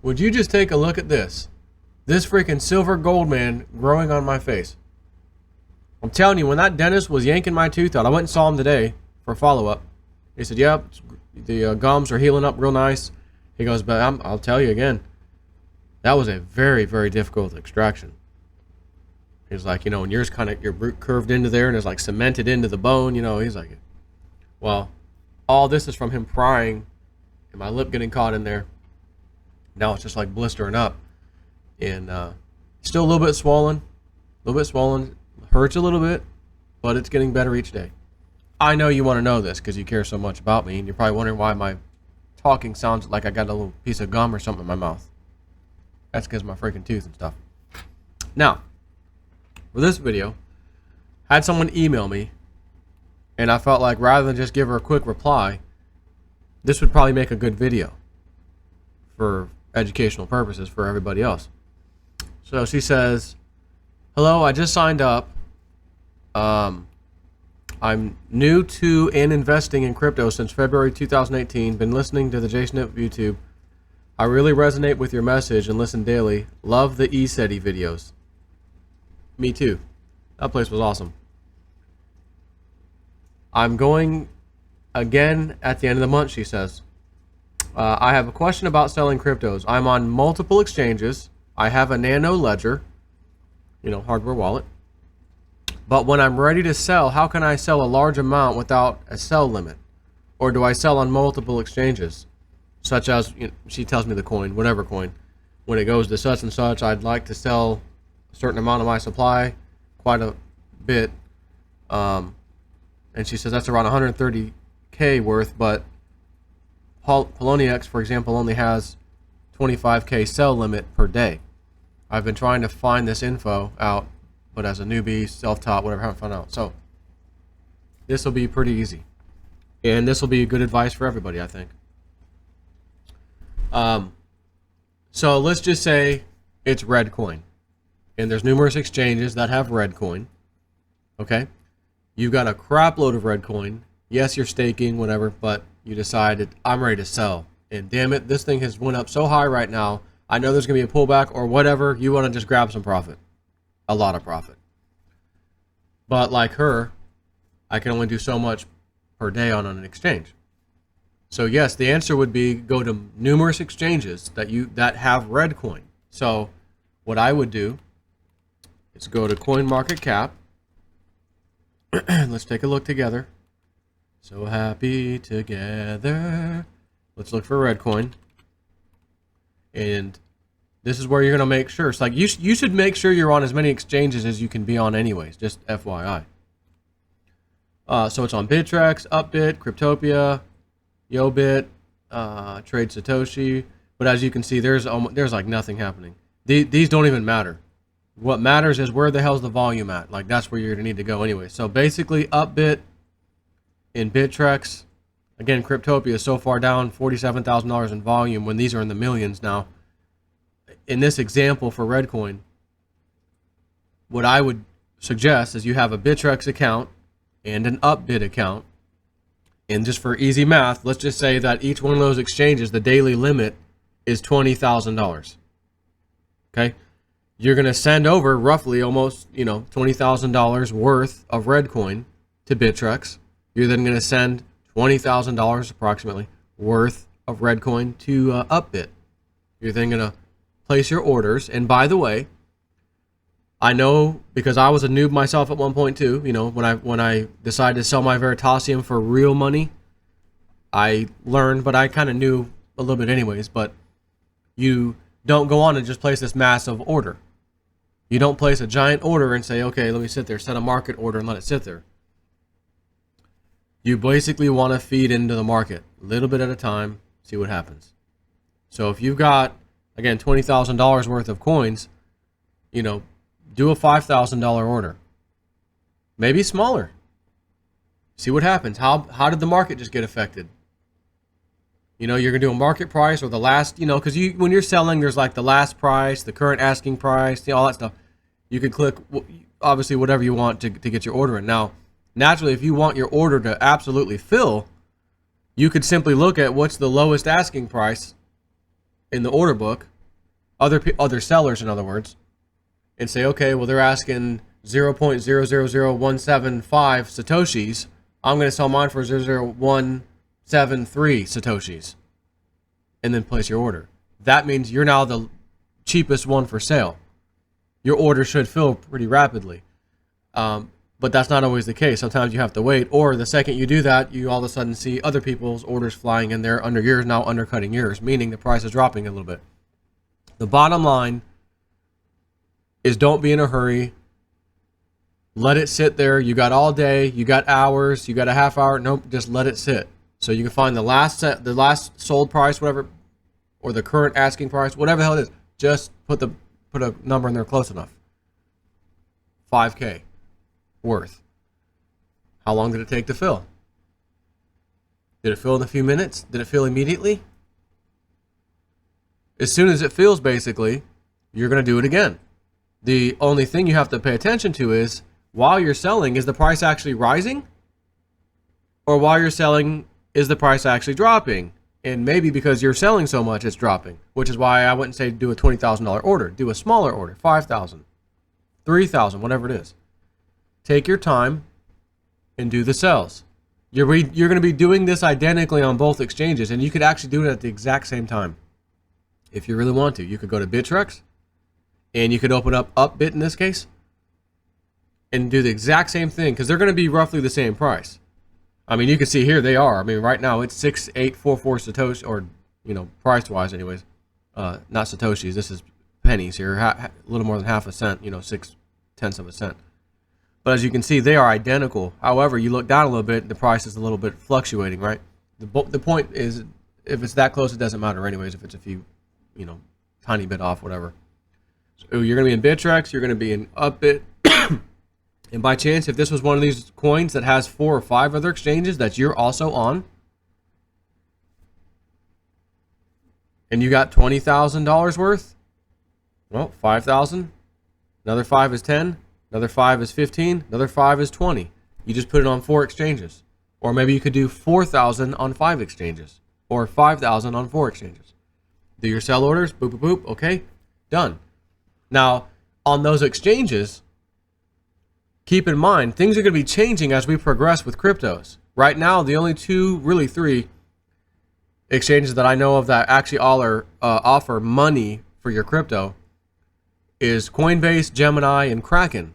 Would you just take a look at this? This freaking silver gold man growing on my face. I'm telling you, when that dentist was yanking my tooth out, I went and saw him today for follow-up. He said, yep, the gums are healing up real nice. He goes, but I'll tell you again, that was a very, very difficult extraction. He's like, when yours kind of, your root curved into there and it's like cemented into the bone, he's like, well, all this is from him prying and my lip getting caught in there. Now it's just like blistering up. And still a little bit swollen. Hurts a little bit, but it's getting better each day. I know you want to know this because you care so much about me, and you're probably wondering why my talking sounds like I got a little piece of gum or something in my mouth. That's because of my freaking tooth and stuff. Now, for this video, I had someone email me, and I felt like rather than just give her a quick reply, this would probably make a good video for educational purposes for everybody else. So she says, hello, I just signed up. I'm new to and investing in crypto since February 2018. Been listening to the Jason Up YouTube. I really resonate with your message and listen daily. Love the ESETI videos. Me too. That place was awesome. I'm going again at the end of the month, she says. I have a question about selling cryptos. I'm on multiple exchanges. I have a nano ledger, hardware wallet. But when I'm ready to sell, how can I sell a large amount without a sell limit? Or do I sell on multiple exchanges? Such as, she tells me the coin, whatever coin. When it goes to such and such, I'd like to sell a certain amount of my supply, quite a bit. And she says that's around 130K worth, but Poloniex, for example, only has 25K sell limit per day. I've been trying to find this info out, but as a newbie, self-taught, whatever, I haven't found out. So this will be pretty easy. And this will be good advice for everybody, I think. So let's just say it's red coin. And there's numerous exchanges that have red coin. Okay? You've got a crap load of red coin. Yes, you're staking, whatever, but you decided, I'm ready to sell. And damn it, this thing has went up so high right now. I know there's going to be a pullback or whatever. You want to just grab some profit. A lot of profit. But like her, I can only do so much per day on an exchange. So yes, the answer would be go to numerous exchanges that have red coin. So what I would do is go to CoinMarketCap. Let's take a look together. So happy together. Let's look for red coin. And this is where you're going to make sure. It's like you should make sure you're on as many exchanges as you can be on anyways, just FYI. So it's on Bittrex, Upbit, Cryptopia, YoBit, Trade Satoshi. But as you can see, there's like nothing happening. These don't even matter. What matters is where the hell's the volume at. Like that's where you're going to need to go anyway. So basically Upbit and Bittrex, again, Cryptopia is so far down, $47,000 in volume when these are in the millions now. In this example for Redcoin, what I would suggest is you have a Bittrex account and an Upbit account. And just for easy math, let's just say that each one of those exchanges, the daily limit is $20,000. Okay? You're going to send over roughly almost, $20,000 worth of Redcoin to Bittrex. You're then going to send $20,000 approximately worth of Redcoin to Upbit. You're then going to place your orders. And by the way, I know because I was a noob myself at one point too. When I decided to sell my Veritasium for real money, I learned, but I kind of knew a little bit anyways. But you don't go on and just place this massive order. You don't place a giant order and say, okay, let me sit there, set a market order and let it sit there. You basically want to feed into the market a little bit at a time, see what happens. So if you've got, again, $20,000 worth of coins, do a $5,000 order. Maybe smaller. See what happens. How did the market just get affected? You're going to do a market price or the last, because when you're selling, there's like the last price, the current asking price, all that stuff. You can click, obviously, whatever you want to get your order in. Now, naturally, if you want your order to absolutely fill, you could simply look at what's the lowest asking price in the order book other sellers, in other words, and say, okay, well, they're asking 0.000175 satoshis. I'm going to sell mine for 0.00173 satoshis, and then place your order. That means you're now the cheapest one for sale. Your order should fill pretty rapidly. But that's not always the case. Sometimes you have to wait, or the second you do that, you all of a sudden see other people's orders flying in there under yours, now undercutting yours, meaning the price is dropping a little bit. The bottom line is don't be in a hurry. Let it sit there. You got all day, you got hours, you got a half hour. Nope, just let it sit. So you can find the last sold price, whatever, or the current asking price, whatever the hell it is. Just put a number in there close enough. 5K worth. How long did it take to fill? Did it fill in a few minutes? Did it fill immediately? As soon as it fills, basically, you're going to do it again. The only thing you have to pay attention to is, while you're selling, is the price actually rising? Or while you're selling, is the price actually dropping? And maybe because you're selling so much, it's dropping. Which is why I wouldn't say do a $20,000 order. Do a smaller order, $5,000, $3,000, whatever it is. Take your time and do the sales. You're going to be doing this identically on both exchanges, and you could actually do it at the exact same time. If you really want to, you could go to Bittrex, and you could open up Upbit in this case, and do the exact same thing, because they're going to be roughly the same price. I mean, you can see here they are. I mean, right now it's 6844 Satoshi, or, price-wise anyways. Not Satoshis, this is pennies here, a little more than half a cent, 0.6 of a cent. But as you can see, they are identical. However, you look down a little bit, the price is a little bit fluctuating, right? The point is, if it's that close, it doesn't matter anyways, if it's a few, tiny bit off, whatever. So you're going to be in Bittrex, you're going to be in Upbit. And by chance, if this was one of these coins that has 4 or 5 other exchanges that you're also on, and you got $20,000 worth, well, 5,000, another 5 is 10, another 5 is 15, another 5 is 20. You just put it on 4 exchanges. Or maybe you could do 4,000 on 5 exchanges, or 5,000 on 4 exchanges. Do your sell orders, boop, boop, boop, okay, done. Now, on those exchanges, keep in mind, things are going to be changing as we progress with cryptos. Right now, the only 2, really 3 exchanges that I know of that actually all are offer money for your crypto is Coinbase, Gemini, and Kraken,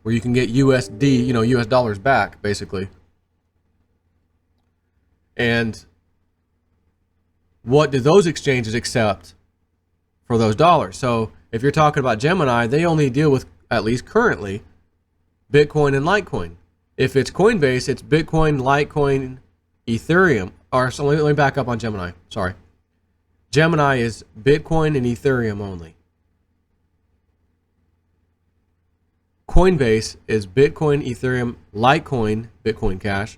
where you can get USD, US dollars back, basically. And what do those exchanges accept for those dollars? So if you're talking about Gemini, they only deal with, at least currently, Bitcoin and Litecoin. If it's Coinbase, it's Bitcoin, Litecoin, Ethereum. Or so let me back up on Gemini. Sorry. Gemini is Bitcoin and Ethereum only. Coinbase is Bitcoin, Ethereum, Litecoin, Bitcoin Cash.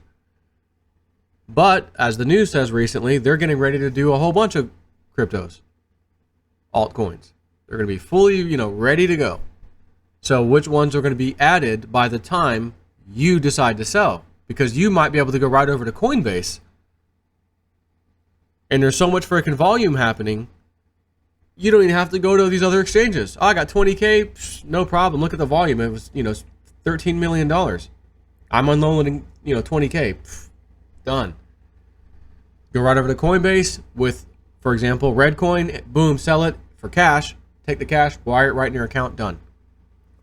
But as the news says recently, they're getting ready to do a whole bunch of cryptos, altcoins. They're going to be fully, ready to go. So which ones are going to be added by the time you decide to sell? Because you might be able to go right over to Coinbase, and there's so much freaking volume happening, you don't even have to go to these other exchanges. Oh, I got 20K, psh, no problem. Look at the volume. It was, $13 million. I'm unloading, 20K. Pff, done. Go right over to Coinbase with, for example, Redcoin. Boom, sell it for cash. Take the cash, wire it right in your account, done.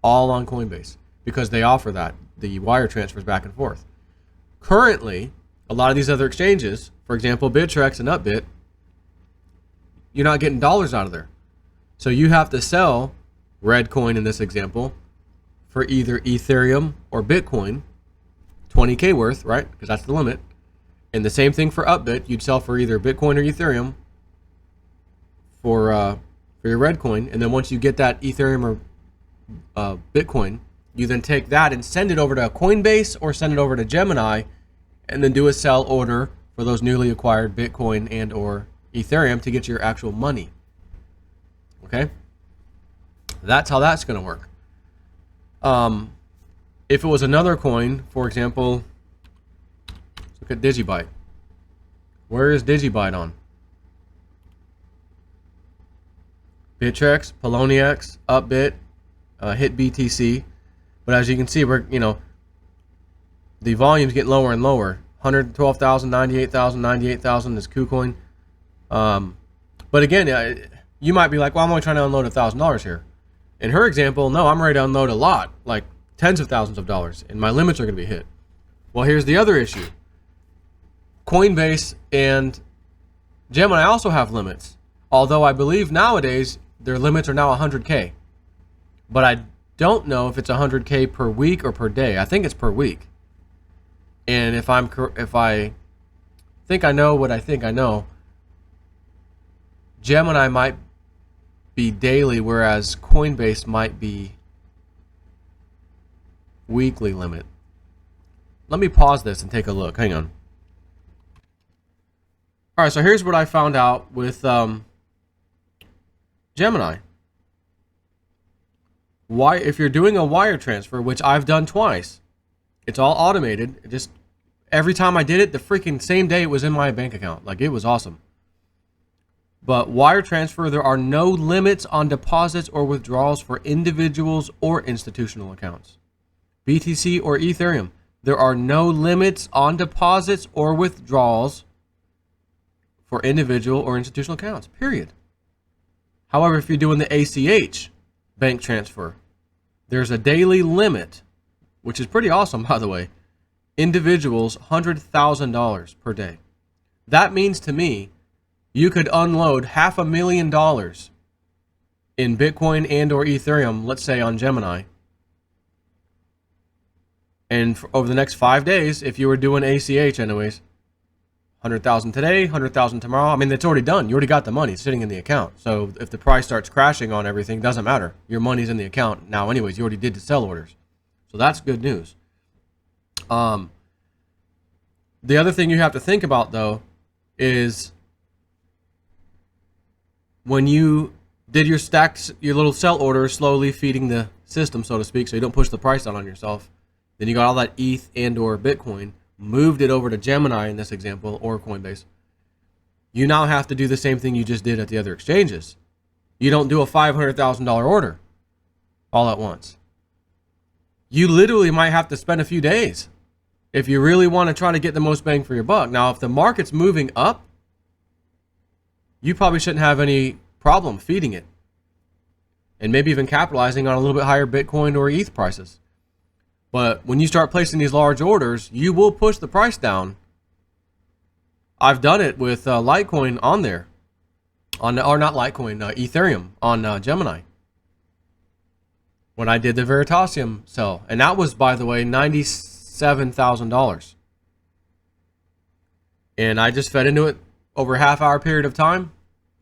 All on Coinbase, because they offer that, the wire transfers back and forth. Currently, a lot of these other exchanges, for example, Bittrex and Upbit, you're not getting dollars out of there. So you have to sell Redcoin in this example for either Ethereum or Bitcoin, 20K worth, right? Because that's the limit. And the same thing for Upbit, you'd sell for either Bitcoin or Ethereum for your Redcoin, and then once you get that Ethereum or Bitcoin, you then take that and send it over to Coinbase or send it over to Gemini, and then do a sell order for those newly acquired Bitcoin and or Ethereum to get your actual money. Okay? That's how that's going to work. If it was another coin, for example, let's look at Digibyte. Where is Digibyte on? Bittrex, Poloniex, Upbit, hit BTC. But as you can see, we're, the volume's getting lower and lower. 112,000, 98,000, 98,000 is KuCoin. But again, you might be like, well, I'm only trying to unload $1,000 here. In her example, no, I'm ready to unload a lot, like tens of thousands of dollars, and my limits are going to be hit. Well, here's the other issue. Coinbase and Gemini also have limits, although I believe nowadays their limits are now 100K. But I don't know if it's 100K per week or per day. I think it's per week. And if I think I know what I think I know, Gemini might be daily, whereas Coinbase might be weekly limit. Let me pause this and take a look. Hang on. All right, so here's what I found out with Gemini. Why, if you're doing a wire transfer, which I've done twice, it's all automated. Just every time I did it, the freaking same day it was in my bank account. Like, it was awesome. But wire transfer, there are no limits on deposits or withdrawals for individuals or institutional accounts. BTC or Ethereum, there are no limits on deposits or withdrawals for individual or institutional accounts, period. However, if you're doing the ACH bank transfer, there's a daily limit, which is pretty awesome, by the way. Individuals, $100,000 per day. That means to me, you could unload $500,000 in Bitcoin and or Ethereum, let's say on Gemini. And over the next 5 days, if you were doing ACH anyways, 100,000 today, 100,000 tomorrow. I mean, it's already done. You already got the money sitting in the account. So if the price starts crashing on everything, doesn't matter. Your money's in the account now anyways. You already did the sell orders. So that's good news. The other thing you have to think about, though, is when you did your stacks, your little sell orders, slowly feeding the system, so to speak, so you don't push the price down on yourself. Then you got all that ETH and or Bitcoin, moved it over to Gemini in this example, or Coinbase. You now have to do the same thing you just did at the other exchanges. You don't do a $500,000 order all at once. You literally might have to spend a few days if you really want to try to get the most bang for your buck. Now, if the market's moving up, you probably shouldn't have any problem feeding it and maybe even capitalizing on a little bit higher Bitcoin or ETH prices. But when you start placing these large orders, you will push the price down. I've done it with Litecoin on there, or not Litecoin, Ethereum on Gemini. When I did the Veritasium sell, and that was, by the way, $97,000. And I just fed into it over a half-hour period of time,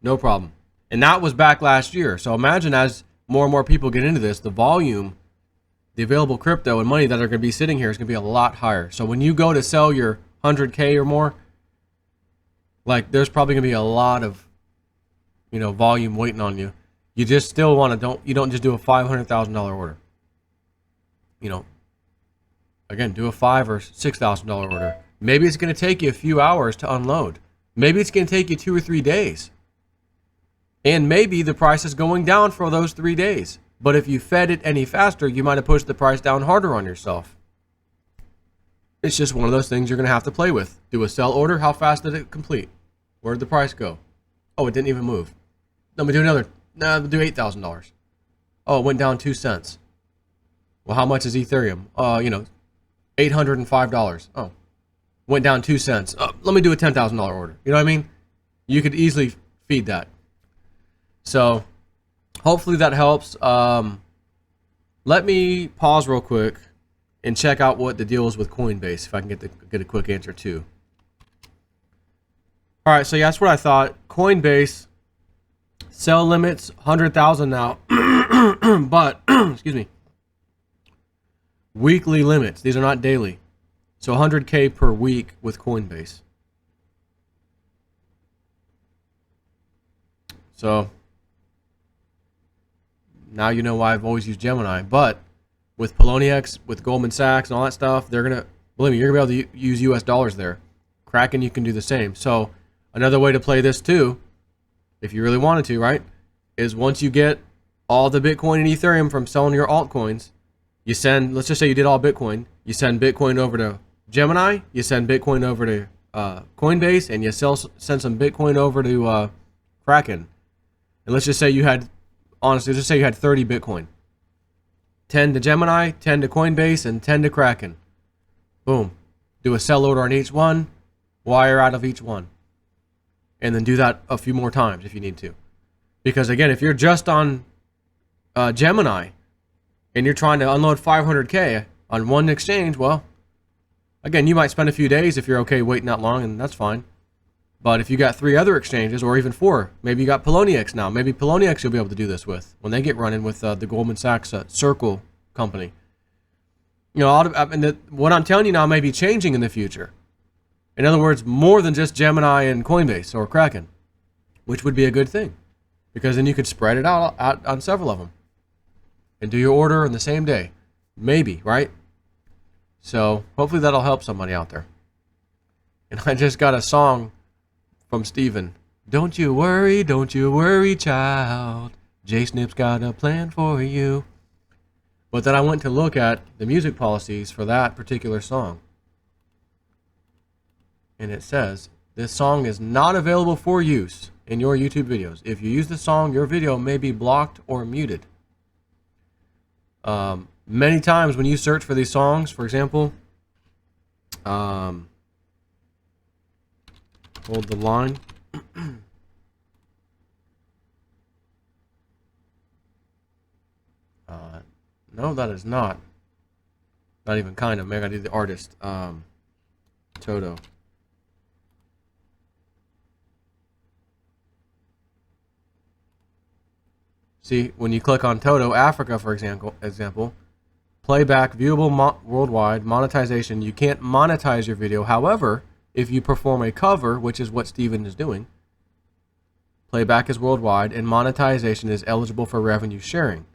no problem. And that was back last year. So imagine as more and more people get into this, the volume, the available crypto and money that are going to be sitting here is going to be a lot higher. So when you go to sell your 100K or more, like, there's probably going to be a lot of, volume waiting on you. You just still want to, you don't just do a $500,000 order. Again, do a $5,000 or $6,000 order. Maybe it's going to take you a few hours to unload. Maybe it's going to take you 2 or 3 days. And maybe the price is going down for those 3 days. But if you fed it any faster, you might have pushed the price down harder on yourself. It's just one of those things you're going to have to play with. Do a sell order. How fast did it complete? Where did the price go? Oh, it didn't even move. Let me do another. No, we'll do $8,000. Oh, it went down 2 cents. Well, how much is Ethereum? $805. Oh, went down 2 cents. Let me do a $10,000 order. You know what I mean? You could easily feed that. So hopefully that helps. Let me pause real quick and check out what the deal is with Coinbase, if I can get a quick answer too. All right, so yeah, that's what I thought. Coinbase sell limits 100,000 now, but excuse me, weekly limits. These are not daily. So 100K per week with Coinbase. So now you know why I've always used Gemini. But with Poloniex, with Goldman Sachs and all that stuff, they're going to, believe me, you're going to be able to use US dollars there. Kraken, you can do the same. So another way to play this too, if you really wanted to, right, is once you get all the Bitcoin and Ethereum from selling your altcoins, you send, let's just say you did all Bitcoin, you send Bitcoin over to Gemini, you send Bitcoin over to Coinbase, and you send some Bitcoin over to Kraken. And let's just say you had, honestly, let's just say you had 30 Bitcoin. 10 to Gemini, 10 to Coinbase, and 10 to Kraken. Boom. Do a sell order on each one, wire out of each one. And then do that a few more times if you need to. Because again, if you're just on Gemini and you're trying to unload 500K on one exchange, well, again, you might spend a few days if you're okay waiting that long, and that's fine. But if you got 3 other exchanges, or even 4, maybe you got Poloniex now. Maybe Poloniex you'll be able to do this with when they get running with the Goldman Sachs Circle company. You know, what I'm telling you now may be changing in the future. In other words, more than just Gemini and Coinbase or Kraken, which would be a good thing, because then you could spread it out on several of them and do your order in the same day. Maybe, right? So hopefully that'll help somebody out there. And I just got a song from Steven. Don't you worry, child. J-Snip's got a plan for you. But then I went to look at the music policies for that particular song. And it says, this song is not available for use in your YouTube videos. If you use the song, your video may be blocked or muted. Many times when you search for these songs, for example, hold the line. No, that is not. Not even kind of. Maybe I did the artist. Toto. See, when you click on Toto, Africa, for example, playback, viewable worldwide, monetization. You can't monetize your video. However, if you perform a cover, which is what Steven is doing, playback is worldwide, and monetization is eligible for revenue sharing,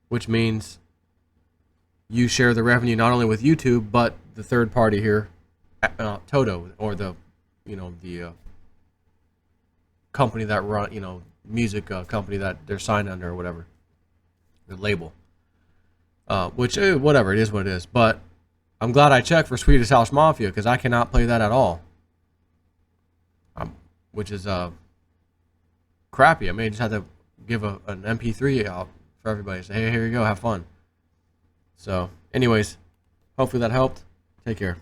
which means you share the revenue not only with YouTube, but the third party here, Toto, or the, the company that run, music company that they're signed under or whatever, the label, which whatever, it is what it is. But I'm glad I checked for Swedish House Mafia, because I cannot play that at all, which is crappy. I may just have to give an MP3 out for everybody. Say, hey, here you go, have fun. So anyways, hopefully that helped. Take care.